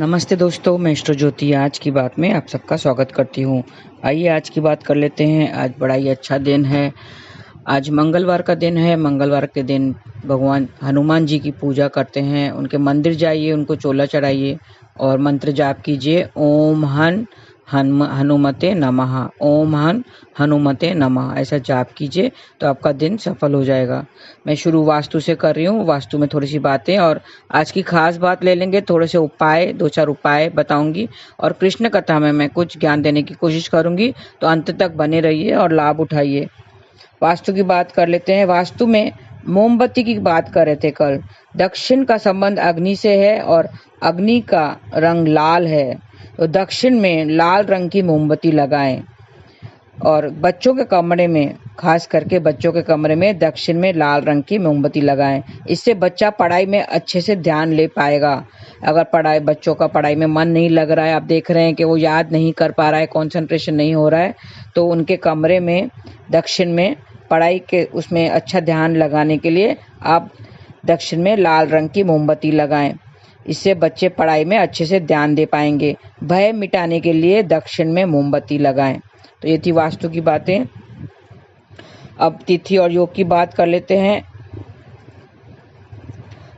नमस्ते दोस्तों, मैं मिस्टर ज्योति आज की बात में आप सबका स्वागत करती हूँ। आइए आज की बात कर लेते हैं। आज बड़ा ही अच्छा दिन है। आज मंगलवार का दिन है। मंगलवार के दिन भगवान हनुमान जी की पूजा करते हैं। उनके मंदिर जाइए, उनको चोला चढ़ाइए और मंत्र जाप कीजिए। ओम हनुमते नमः, ओम हनुमते नमः, ऐसा जाप कीजिए तो आपका दिन सफल हो जाएगा। मैं शुरू वास्तु से कर रही हूँ। वास्तु में थोड़ी सी बातें और आज की खास बात ले लेंगे। थोड़े से उपाय, 2-4 उपाय बताऊंगी और कृष्ण कथा में मैं कुछ ज्ञान देने की कोशिश करूंगी, तो अंत तक बने रहिए और लाभ उठाइए। वास्तु की बात कर लेते हैं। वास्तु में मोमबत्ती की बात कर रहे थे कल। दक्षिण का संबंध अग्नि से है और अग्नि का रंग लाल है, तो दक्षिण में लाल रंग की मोमबत्ती लगाएं। और बच्चों के कमरे में, खास करके बच्चों के कमरे में दक्षिण में लाल रंग की मोमबत्ती लगाएं। इससे बच्चा पढ़ाई में अच्छे से ध्यान ले पाएगा। अगर बच्चों का पढ़ाई में मन नहीं लग रहा है, आप देख रहे हैं कि वो याद नहीं कर पा रहा है, कंसंट्रेशन नहीं हो रहा है, तो उनके कमरे में दक्षिण में पढ़ाई के उसमें अच्छा ध्यान लगाने के लिए आप दक्षिण में लाल रंग की मोमबत्ती लगाएं। इससे बच्चे पढ़ाई में अच्छे से ध्यान दे पाएंगे। भय मिटाने के लिए दक्षिण में मोमबत्ती लगाएं। तो ये थी वास्तु की बातें। अब तिथि और योग की बात कर लेते हैं।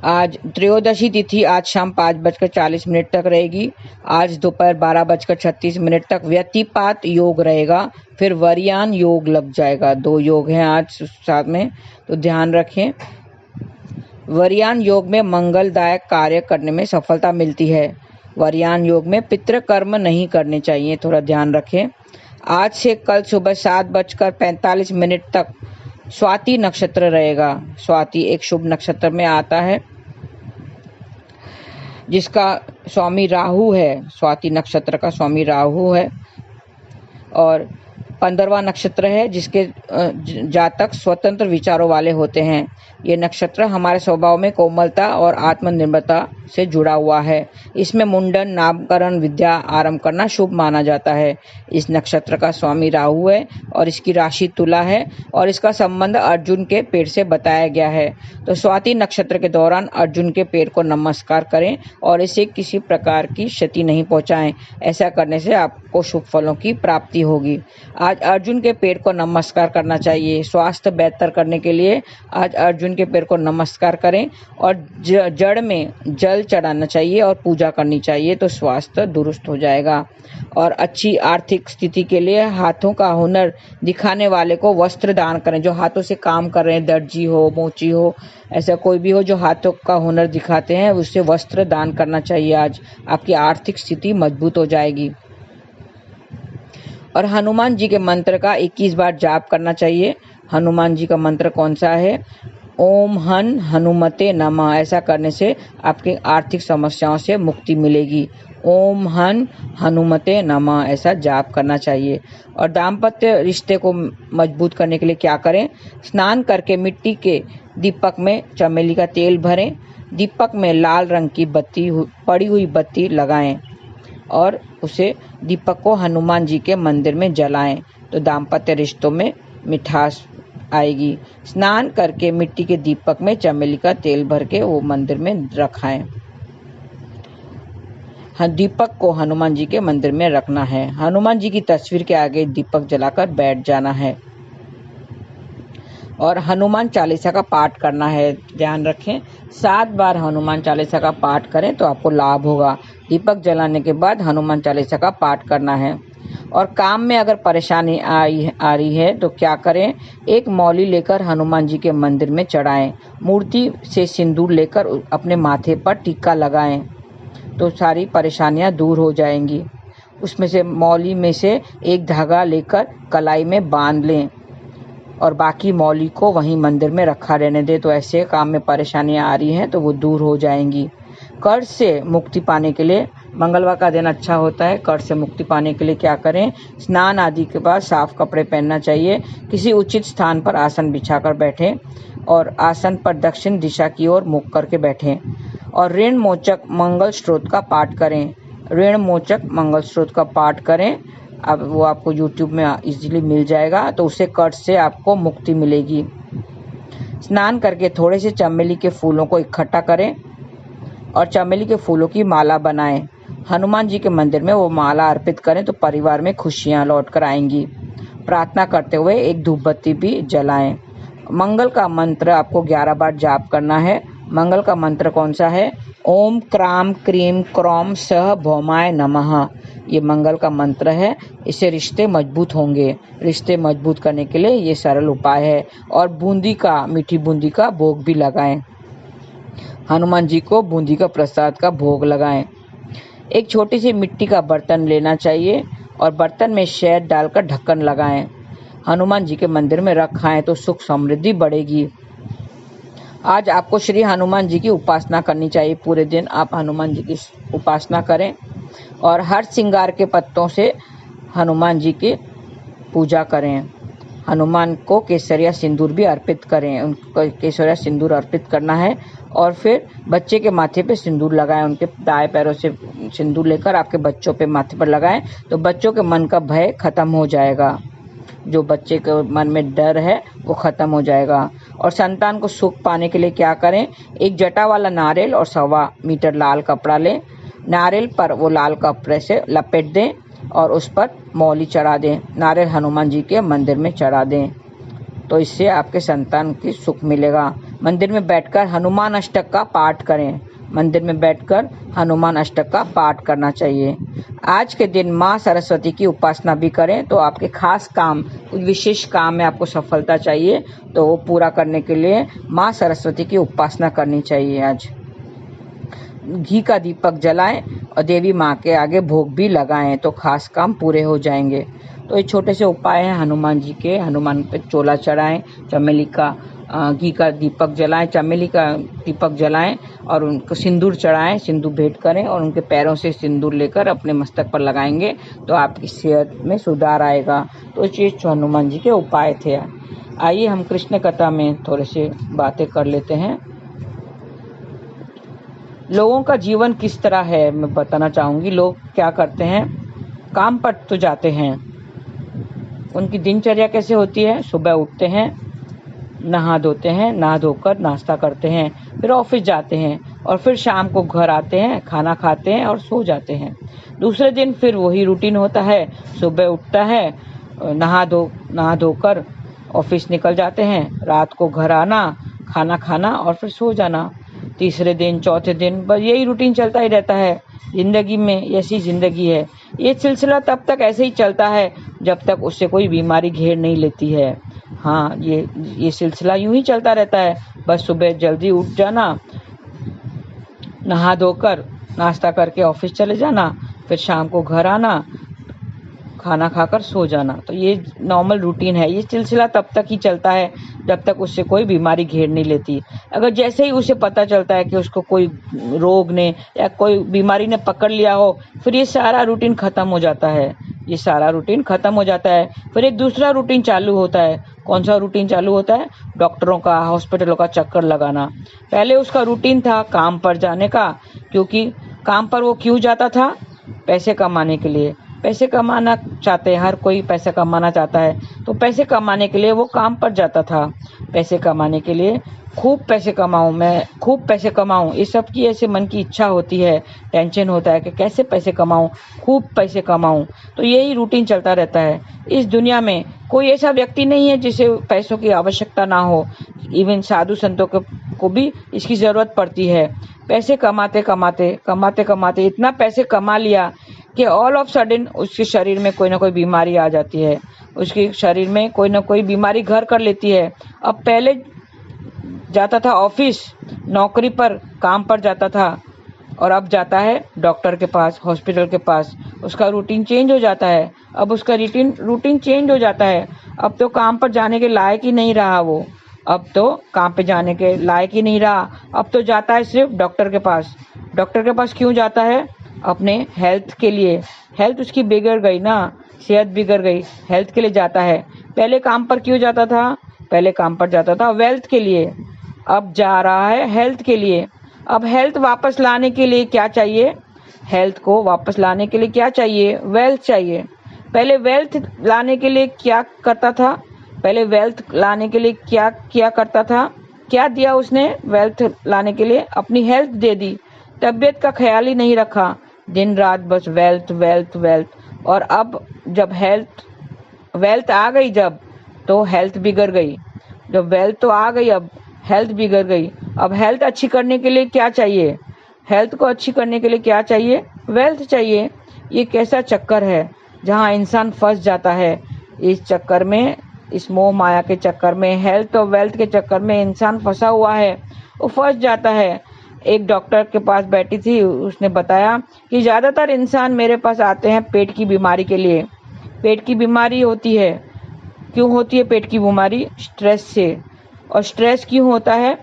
आज त्रयोदशी तिथि आज शाम 5:40 तक रहेगी। आज दोपहर 12:36 तक व्यतिपात योग रहेगा, फिर वरियान योग लग जाएगा। 2 योग हैं आज साथ में, तो ध्यान रखें। वरियान योग में मंगलदायक कार्य करने में सफलता मिलती है। वरियान योग में पितृकर्म नहीं करने चाहिए, थोड़ा ध्यान रखें। आज से कल सुबह 7:45 तक स्वाति नक्षत्र रहेगा। स्वाति एक शुभ नक्षत्र में आता है जिसका स्वामी राहु है। स्वाति नक्षत्र का स्वामी राहु है और 15वां नक्षत्र है जिसके जातक स्वतंत्र विचारों वाले होते हैं। ये नक्षत्र हमारे स्वभाव में कोमलता और आत्मनिर्भरता से जुड़ा हुआ है। इसमें मुंडन, नामकरण, विद्या आरंभ करना शुभ माना जाता है। इस नक्षत्र का स्वामी राहु है और इसकी राशि तुला है और इसका संबंध अर्जुन के पेड़ से बताया गया है। तो स्वाति नक्षत्र के दौरान अर्जुन के पेड़ को नमस्कार करें और इसे किसी प्रकार की क्षति नहीं पहुंचाएं। ऐसा करने से आपको शुभ फलों की प्राप्ति होगी। आज अर्जुन के पेड़ को नमस्कार करना चाहिए। स्वास्थ्य बेहतर करने के लिए आज अर्जुन के पेड़ को नमस्कार करें और जड़ में जल चढ़ाना चाहिए और पूजा करनी चाहिए, तो स्वास्थ्य दुरुस्त हो जाएगा। और अच्छी आर्थिक स्थिति के लिए हाथों का हुनर दिखाने वाले को वस्त्र दान करें। जो हाथों से काम कर रहे हैं, दर्जी हो, मोची हो, ऐसा कोई भी हो जो हाथों का हुनर दिखाते हैं, उससे वस्त्र दान करना चाहिए। आज आपकी आर्थिक स्थिति मजबूत हो जाएगी। और हनुमान जी के मंत्र का 21 बार जाप करना चाहिए। हनुमान जी का मंत्र कौन सा है? ओम हनुमते नमः। ऐसा करने से आपके आर्थिक समस्याओं से मुक्ति मिलेगी। ओम हनुमते नमः ऐसा जाप करना चाहिए। और दाम्पत्य रिश्ते को मजबूत करने के लिए क्या करें? स्नान करके मिट्टी के दीपक में चमेली का तेल भरें, दीपक में लाल रंग की पड़ी हुई बत्ती लगाएं और उसे दीपक को हनुमान जी के मंदिर में जलाएं, तो दाम्पत्य रिश्तों में मिठास आएगी। स्नान करके मिट्टी के दीपक में चमेली का तेल भर के वो मंदिर में रखाएं। दीपक को हनुमान जी के मंदिर में रखना है। हनुमान जी की तस्वीर के आगे दीपक जलाकर बैठ जाना है और हनुमान चालीसा का पाठ करना है। ध्यान रखें, 7 बार हनुमान चालीसा का पाठ करें तो आपको लाभ होगा। दीपक जलाने के बाद हनुमान चालीसा का पाठ करना है। और काम में अगर परेशानी आ रही है तो क्या करें? एक मौली लेकर हनुमान जी के मंदिर में चढ़ाएं। मूर्ति से सिंदूर लेकर अपने माथे पर टीका लगाएं, तो सारी परेशानियां दूर हो जाएंगी। उसमें से मौली में से एक धागा लेकर कलाई में बांध लें और बाकी मौली को वहीं मंदिर में रखा रहने दें। तो ऐसे काम में परेशानियां आ रही हैं तो वो दूर हो जाएंगी। कर्ज से मुक्ति पाने के लिए मंगलवार का दिन अच्छा होता है। कर्ज से मुक्ति पाने के लिए क्या करें? स्नान आदि के बाद साफ कपड़े पहनना चाहिए। किसी उचित स्थान पर आसन बिछाकर बैठें और आसन पर दक्षिण दिशा की ओर मुख करके बैठें और ऋण मोचक मंगल स्त्रोत का पाठ करें। ऋण मोचक मंगल स्त्रोत का पाठ करें। अब वो आपको YouTube में इजीली मिल जाएगा, तो उससे कर्ज से आपको मुक्ति मिलेगी। स्नान करके थोड़े से चमेली के फूलों को इकट्ठा करें और चमेली के फूलों की माला बनाएं हनुमान जी के मंदिर में वो माला अर्पित करें तो परिवार में खुशियां लौट कर आएंगी। प्रार्थना करते हुए एक धूप बत्ती भी जलाएं। मंगल का मंत्र आपको 11 बार जाप करना है। मंगल का मंत्र कौन सा है? ओम क्राम क्रीम क्रौम सह भौमाय नमः। ये मंगल का मंत्र है। इससे रिश्ते मजबूत होंगे। रिश्ते मजबूत करने के लिए ये सरल उपाय है। और बूंदी का, मीठी बूंदी का भोग भी लगाएं। हनुमान जी को बूंदी का प्रसाद का भोग लगाएं। एक छोटी सी मिट्टी का बर्तन लेना चाहिए और बर्तन में शहद डालकर ढक्कन लगाएं। हनुमान जी के मंदिर में रखाएं तो सुख समृद्धि बढ़ेगी। आज आपको श्री हनुमान जी की उपासना करनी चाहिए। पूरे दिन आप हनुमान जी की उपासना करें और हर श्रृंगार के पत्तों से हनुमान जी की पूजा करें। हनुमान को केसरिया सिंदूर भी अर्पित करें। उनको केसरिया सिंदूर अर्पित करना है और फिर बच्चे के माथे पे सिंदूर लगाएं। उनके दाएं पैरों से सिंदूर लेकर आपके बच्चों पे माथे पर लगाएं तो बच्चों के मन का भय खत्म हो जाएगा। जो बच्चे के मन में डर है वो खत्म हो जाएगा। और संतान को सुख पाने के लिए क्या करें? एक जटा वाला नारियल और 1.25 मीटर लाल कपड़ा लें। नारियल पर वो लाल कपड़े से लपेट दें और उस पर मौली चढ़ा दें। नारियल हनुमान जी के मंदिर में चढ़ा दें तो इससे आपके संतान की सुख मिलेगा। मंदिर में बैठकर हनुमान अष्टक का पाठ करें। मंदिर में बैठकर हनुमान अष्टक का पाठ करना चाहिए। आज के दिन माँ सरस्वती की उपासना भी करें तो आपके खास काम, कुछ विशेष काम में आपको सफलता चाहिए तो वो पूरा करने के लिए माँ सरस्वती की उपासना करनी चाहिए। आज घी का दीपक जलाएं और देवी माँ के आगे भोग भी लगाएं तो खास काम पूरे हो जाएंगे। तो ये छोटे से उपाय हैं हनुमान जी के। हनुमान पे चोला चढ़ाएं, चमेली का घी का दीपक जलाएं, चमेली का दीपक जलाएं और उनको सिंदूर चढ़ाएं, सिंदूर भेंट करें और उनके पैरों से सिंदूर लेकर अपने मस्तक पर लगाएंगे तो आपकी सेहत में सुधार आएगा। तो ये हनुमान जी के उपाय थे। आइए हम कृष्ण कथा में थोड़े से बातें कर लेते हैं। लोगों का जीवन किस तरह है मैं बताना चाहूँगी। लोग क्या करते हैं? काम पर तो जाते हैं। उनकी दिनचर्या कैसे होती है? सुबह उठते हैं, नहा धोते हैं, नहा धोकर नाश्ता करते हैं, फिर ऑफिस जाते हैं और फिर शाम को घर आते हैं, खाना खाते हैं और सो जाते हैं। दूसरे दिन फिर वही रूटीन होता है। सुबह उठता है, नहा धोकर ऑफिस निकल जाते हैं, रात को घर आना, खाना खाना और फिर सो जाना। तीसरे दिन, चौथे दिन बस यही रूटीन चलता ही रहता है। जिंदगी में ऐसी जिंदगी है। ये सिलसिला तब तक ऐसे ही चलता है जब तक उससे कोई बीमारी घेर नहीं लेती है। हाँ, ये सिलसिला यूं ही चलता रहता है। बस सुबह जल्दी उठ जाना, नहा धोकर नाश्ता करके ऑफिस चले जाना, फिर शाम को घर आना, खाना खाकर सो जाना। तो ये नॉर्मल रूटीन है। ये सिलसिला तब तक ही चलता है जब तक उससे कोई बीमारी घेर नहीं लेती। अगर जैसे ही उसे पता चलता है कि उसको कोई रोग ने या कोई बीमारी ने पकड़ लिया हो, फिर ये सारा रूटीन खत्म हो जाता है। ये सारा रूटीन खत्म हो जाता है। फिर एक दूसरा रूटीन चालू होता है। कौन सा रूटीन चालू होता है? डॉक्टरों का, हॉस्पिटलों का चक्कर लगाना। पहले उसका रूटीन था काम पर जाने का, क्योंकि काम पर वो क्यों जाता था? पैसे कमाने के लिए। पैसे कमाना चाहते हैं, हर कोई पैसा कमाना चाहता है, तो पैसे कमाने के लिए वो काम पर जाता था। पैसे कमाने के लिए खूब पैसे कमाऊं, मैं खूब पैसे कमाऊं, ये सब की ऐसे मन की इच्छा होती है। टेंशन होता है कि कैसे पैसे कमाऊं, खूब पैसे कमाऊं। तो यही रूटीन चलता रहता है। इस दुनिया में कोई ऐसा व्यक्ति नहीं है जिसे पैसों की आवश्यकता ना हो। इवन साधु संतों को भी इसकी जरूरत पड़ती है। पैसे कमाते कमाते इतना पैसे कमा लिया कि ऑल ऑफ सडन उसके शरीर में कोई ना कोई बीमारी आ जाती है। उसके शरीर में कोई ना कोई बीमारी घर कर लेती है। अब पहले जाता था ऑफिस, नौकरी पर, काम पर जाता था, और अब जाता है डॉक्टर के पास, हॉस्पिटल के पास। उसका रूटीन चेंज हो जाता है। अब उसका रूटीन चेंज हो जाता है। अब तो काम पर जाने के लायक ही नहीं रहा वो। अब तो काम पे जाने के लायक ही नहीं रहा। अब तो जाता है सिर्फ डॉक्टर के पास। डॉक्टर के पास क्यों जाता है? अपने हेल्थ के लिए। हेल्थ उसकी बिगड़ गई ना, सेहत बिगड़ गई, हेल्थ के लिए जाता है। पहले काम पर क्यों जाता था? पहले काम पर जाता था वेल्थ के लिए। अब जा रहा है हेल्थ के लिए। अब हेल्थ वापस लाने के लिए क्या चाहिए? हेल्थ को वापस लाने के लिए क्या चाहिए? वेल्थ चाहिए। पहले वेल्थ लाने के लिए क्या करता था? पहले वेल्थ लाने के लिए क्या किया करता था? क्या दिया उसने वेल्थ लाने के लिए? अपनी हेल्थ दे दी। तबीयत का ख्याल ही नहीं रखा। दिन रात बस वेल्थ वेल्थ वेल्थ। और अब जब वेल्थ आ गई जब, तो हेल्थ बिगड़ गई। जब वेल्थ तो आ गई, अब हेल्थ बिगड़ गई। अब हेल्थ अच्छी करने के लिए क्या चाहिए? हेल्थ को अच्छी करने के लिए क्या चाहिए? वेल्थ चाहिए। ये कैसा चक्कर है जहाँ इंसान फंस जाता है। इस चक्कर में, इस मोह माया के चक्कर में, हेल्थ और वेल्थ के चक्कर में इंसान फंसा हुआ है, वो फंस जाता है। एक डॉक्टर के पास बैठी थी, उसने बताया कि ज़्यादातर इंसान मेरे पास आते हैं पेट की बीमारी के लिए। पेट की बीमारी होती है, क्यों होती है पेट की बीमारी? स्ट्रेस से। और स्ट्रेस क्यों होता है?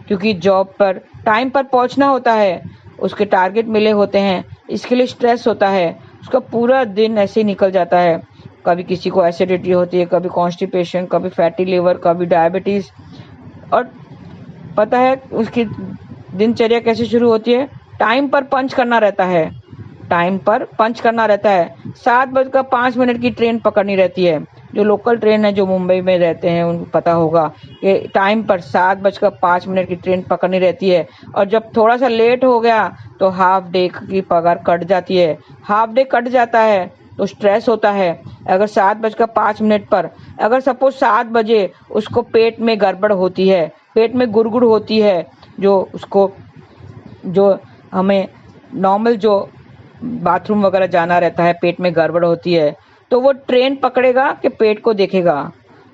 क्योंकि जॉब पर टाइम पर पहुंचना होता है, उसके टारगेट मिले होते हैं, इसके लिए स्ट्रेस होता है। उसका पूरा दिन ऐसे ही निकल जाता है। कभी किसी को एसिडिटी होती है, कभी कॉन्स्टिपेशन, कभी फैटी लिवर, कभी डायबिटीज़। और पता है उसकी दिनचर्या कैसे शुरू होती है? टाइम पर पंच करना रहता है। टाइम पर पंच करना रहता है। 7:05 की ट्रेन पकड़नी रहती है। जो लोकल ट्रेन है, जो मुंबई में रहते हैं उनको पता होगा कि टाइम पर 7:05 की ट्रेन पकड़नी रहती है। और जब थोड़ा सा लेट हो गया तो हाफ डे की पगार कट जाती है। हाफ डे कट जाता है तो स्ट्रेस होता है। अगर 7:05 पर, अगर सपोज 7 बजे उसको पेट में गड़बड़ होती है, पेट में गुड़गुड़ होती है, जो हमें नॉर्मल जो बाथरूम वगैरह जाना रहता है, पेट में गड़बड़ होती है, तो वो ट्रेन पकड़ेगा कि पेट को देखेगा?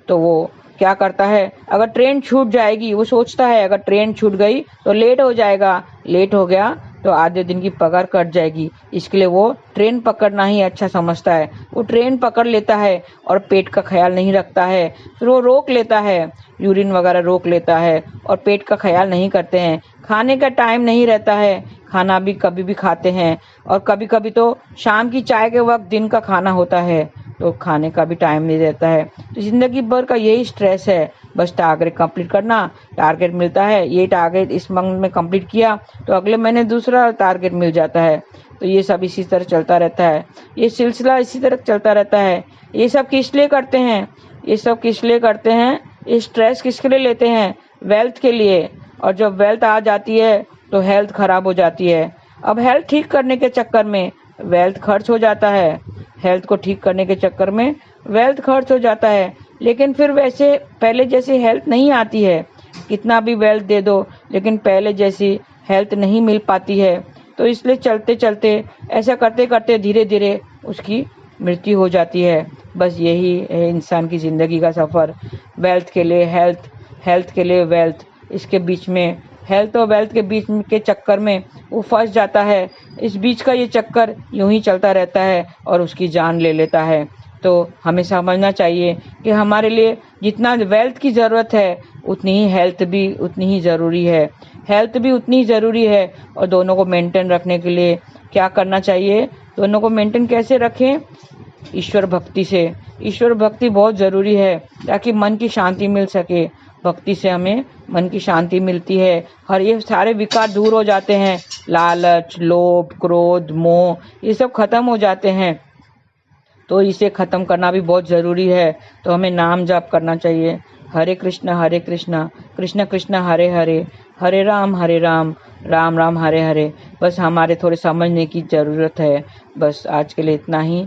तो वो क्या करता है, अगर ट्रेन छूट जाएगी, वो सोचता है अगर ट्रेन छूट गई तो लेट हो जाएगा, लेट हो गया तो आधे दिन की पगार कट जाएगी। इसके लिए वो ट्रेन पकड़ना ही अच्छा समझता है। वो ट्रेन पकड़ लेता है और पेट का ख्याल नहीं रखता है। फिर वो रोक लेता है, यूरिन वगैरह रोक लेता है, और पेट का ख्याल नहीं करते हैं। खाने का टाइम नहीं रहता है, खाना भी कभी भी खाते हैं, और कभी कभी तो शाम की चाय के वक्त दिन का खाना होता है, तो खाने का भी टाइम नहीं रहता है। तो जिंदगी भर का यही स्ट्रेस है, बस टारगेट कंप्लीट करना। टारगेट मिलता है, ये टारगेट इस मंथ में कंप्लीट किया तो अगले महीने दूसरा टारगेट मिल जाता है। तो ये सब इसी तरह चलता रहता है, ये सिलसिला इसी तरह चलता रहता है। ये सब किस लिए करते हैं? ये सब किस लिए करते हैं? ये स्ट्रेस किसके लिए लेते हैं? वेल्थ के लिए। और जब वेल्थ आ जाती है तो हेल्थ खराब हो जाती है। अब हेल्थ ठीक करने के चक्कर में वेल्थ खर्च हो जाता है। हेल्थ को ठीक करने के चक्कर में वेल्थ खर्च हो जाता है, लेकिन फिर वैसे पहले जैसी हेल्थ नहीं आती है। कितना भी वेल्थ दे दो, लेकिन पहले जैसी हेल्थ नहीं मिल पाती है। तो इसलिए चलते चलते, ऐसा करते करते धीरे धीरे उसकी मृत्यु हो जाती है। बस यही है इंसान की ज़िंदगी का सफ़र। वेल्थ के लिए हेल्थ, हेल्थ के लिए वेल्थ, इसके बीच में, हेल्थ और वेल्थ के बीच के चक्कर में वो फंस जाता है। इस बीच का ये चक्कर यूं ही चलता रहता है और उसकी जान ले लेता है। तो हमें समझना चाहिए कि हमारे लिए जितना वेल्थ की ज़रूरत है, उतनी ही हेल्थ भी उतनी ही ज़रूरी है। हेल्थ भी उतनी ही ज़रूरी है, और दोनों को मेंटेन रखने के लिए क्या करना चाहिए? दोनों को मेंटेन कैसे रखें? ईश्वर भक्ति से। ईश्वर भक्ति बहुत ज़रूरी है, ताकि मन की शांति मिल सके। भक्ति से हमें मन की शांति मिलती है, और ये सारे विकार दूर हो जाते हैं। लालच, लोभ, क्रोध, मोह, ये सब खत्म हो जाते हैं। तो इसे खत्म करना भी बहुत ज़रूरी है। तो हमें नाम जाप करना चाहिए। हरे कृष्णा कृष्ण कृष्ण हरे हरे, हरे राम राम राम हरे हरे। बस हमारे थोड़े समझने की ज़रूरत है। बस आज के लिए इतना ही।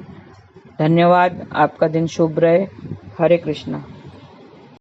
धन्यवाद। आपका दिन शुभ रहे। हरे कृष्णा।